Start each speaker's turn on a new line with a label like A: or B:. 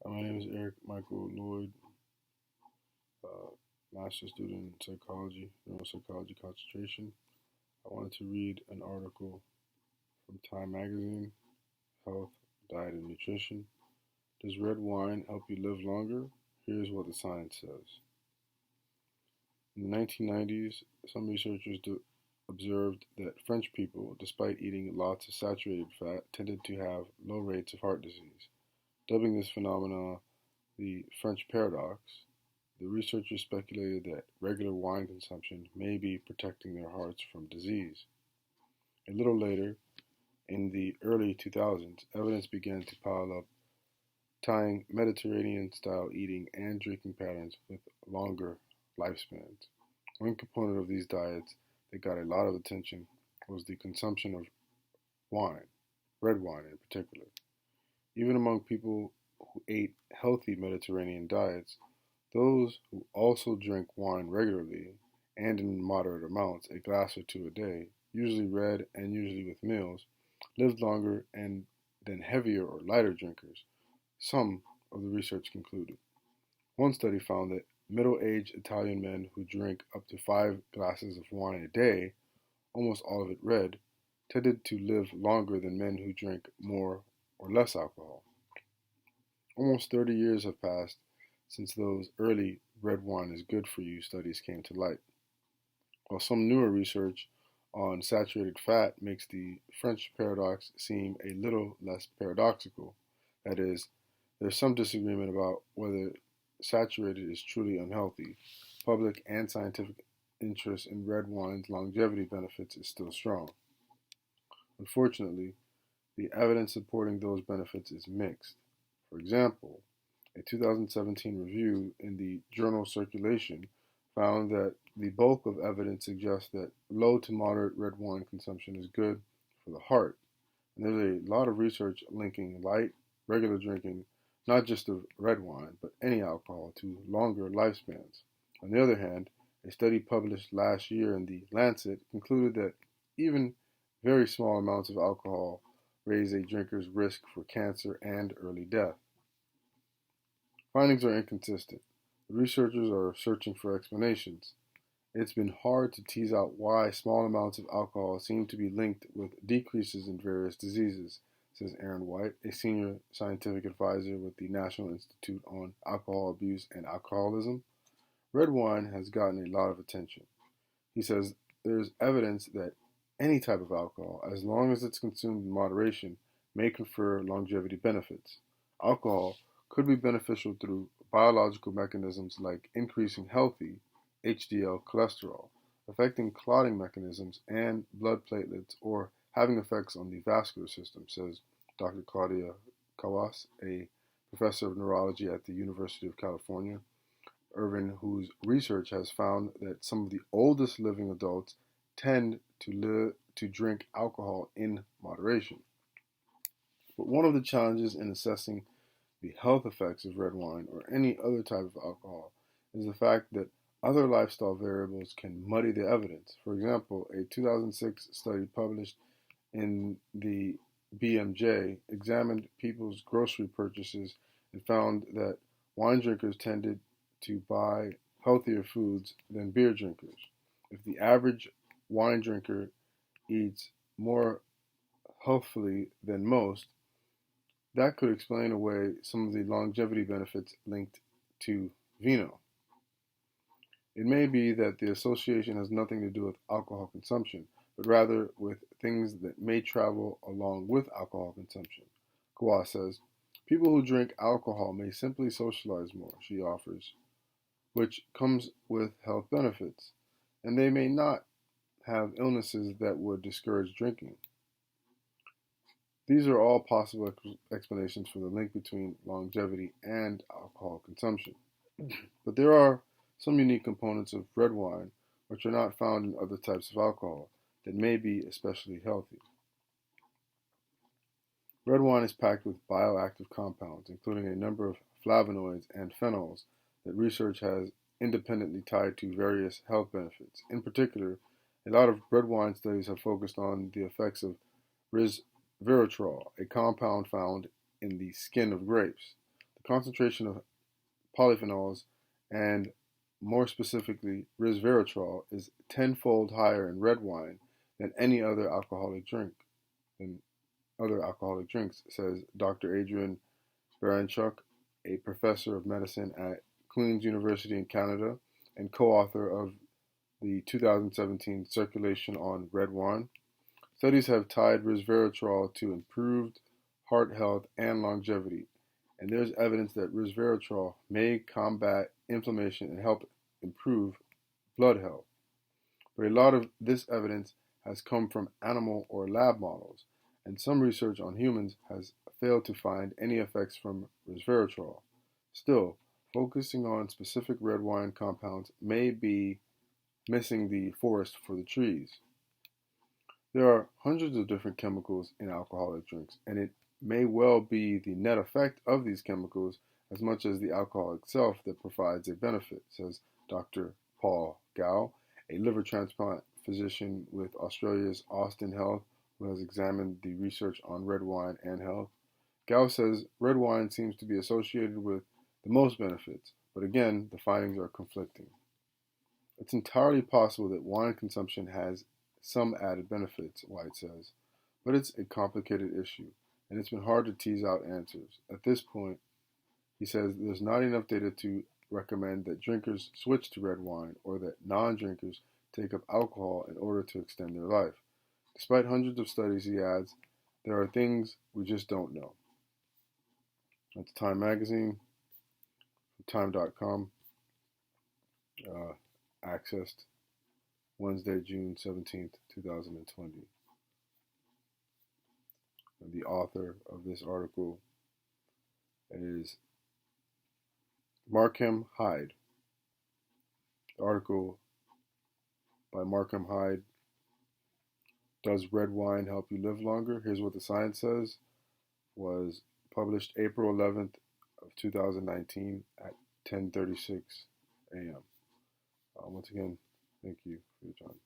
A: My name is Eric Michael Lloyd, uh, master's student in psychology, neuropsychology concentration. I wanted to read an article from Time Magazine, Health, Diet, and Nutrition. Does red wine help you live longer? Here's what the science says. In the 1990s, some researchers observed that French people, despite eating lots of saturated fat, tended to have low rates of heart disease, dubbing this phenomenon the French paradox. The researchers speculated that regular wine consumption may be protecting their hearts from disease. A little later, in the early 2000s, evidence began to pile up tying Mediterranean style eating and drinking patterns with longer lifespans. One component of these diets that got a lot of attention was the consumption of wine, red wine in particular. Even among people who ate healthy Mediterranean diets, those who also drink wine regularly and in moderate amounts, a glass or two a day, usually red and usually with meals, lived longer than heavier or lighter drinkers, some of the research concluded. One study found that middle-aged Italian men who drink up to 5 glasses of wine a day, almost all of it red, tended to live longer than men who drink more or less alcohol. Almost 30 years have passed since those early red wine is good for you studies came to light, while some newer research on saturated fat makes the French paradox seem a little less paradoxical. That is, there's some disagreement about whether saturated is truly unhealthy. Public and scientific interest in red wine's longevity benefits is still strong. Unfortunately, the evidence supporting those benefits is mixed. For example, a 2017 review in the journal Circulation found that the bulk of evidence suggests that low to moderate red wine consumption is good for the heart. And there's a lot of research linking light, regular drinking, not just of red wine, but any alcohol, to longer lifespans. On the other hand, a study published last year in the Lancet concluded that even very small amounts of alcohol raise a drinker's risk for cancer and early death. Findings are inconsistent. The researchers are searching for explanations. It's been hard to tease out why small amounts of alcohol seem to be linked with decreases in various diseases, says Aaron White, a senior scientific advisor with the National Institute on Alcohol Abuse and Alcoholism. Red wine has gotten a lot of attention. He says there's evidence that any type of alcohol, as long as it's consumed in moderation, may confer longevity benefits. Alcohol could be beneficial through biological mechanisms like increasing healthy HDL cholesterol, affecting clotting mechanisms and blood platelets, or having effects on the vascular system, says Dr. Claudia Kawas, a professor of neurology at the University of California, Irvine, whose research has found that some of the oldest living adults tend to drink alcohol in moderation. But one of the challenges in assessing the health effects of red wine or any other type of alcohol is the fact that other lifestyle variables can muddy the evidence. For example, a 2006 study published in the BMJ examined people's grocery purchases and found that wine drinkers tended to buy healthier foods than beer drinkers. If the average wine drinker eats more healthfully than most, that could explain away some of the longevity benefits linked to vino. It may be that the association has nothing to do with alcohol consumption, but rather with things that may travel along with alcohol consumption. Kawa says, people who drink alcohol may simply socialize more, she offers, which comes with health benefits, and they may not have illnesses that would discourage drinking. These are all possible explanations for the link between longevity and alcohol consumption. But there are some unique components of red wine which are not found in other types of alcohol that may be especially healthy. Red wine is packed with bioactive compounds, including a number of flavonoids and phenols that research has independently tied to various health benefits. In particular, a lot of red wine studies have focused on the effects of resveratrol, a compound found in the skin of grapes. The concentration of polyphenols, and more specifically resveratrol, is tenfold higher in red wine than any other alcoholic drink, than other alcoholic drinks, says Dr. Adrian Baranchuk, a professor of medicine at Queen's University in Canada and co-author of the 2017 Circulation on Red Wine. Studies have tied resveratrol to improved heart health and longevity, and there's evidence that resveratrol may combat inflammation and help improve blood health. But a lot of this evidence has come from animal or lab models, and some research on humans has failed to find any effects from resveratrol. Still, focusing on specific red wine compounds may be missing the forest for the trees. There are hundreds of different chemicals in alcoholic drinks, and it may well be the net effect of these chemicals as much as the alcohol itself that provides a benefit, says Dr. Paul Gow, a liver transplant physician with Australia's Austin Health, who has examined the research on red wine and health. Gow says red wine seems to be associated with the most benefits, but again, the findings are conflicting. It's entirely possible that wine consumption has some added benefits, White says, but it's a complicated issue, and it's been hard to tease out answers. At this point, he says there's not enough data to recommend that drinkers switch to red wine or that non-drinkers take up alcohol in order to extend their life. Despite hundreds of studies, he adds, there are things we just don't know. That's Time Magazine, time.com, accessed Wednesday, June 17th, 2020. And the author of this article is Markham Hyde. The article by Markham Hyde, Does Red Wine Help You Live Longer? Here's what the science says, was published April 11th of 2019 at 10:36 a.m. Once again, thank you for your time.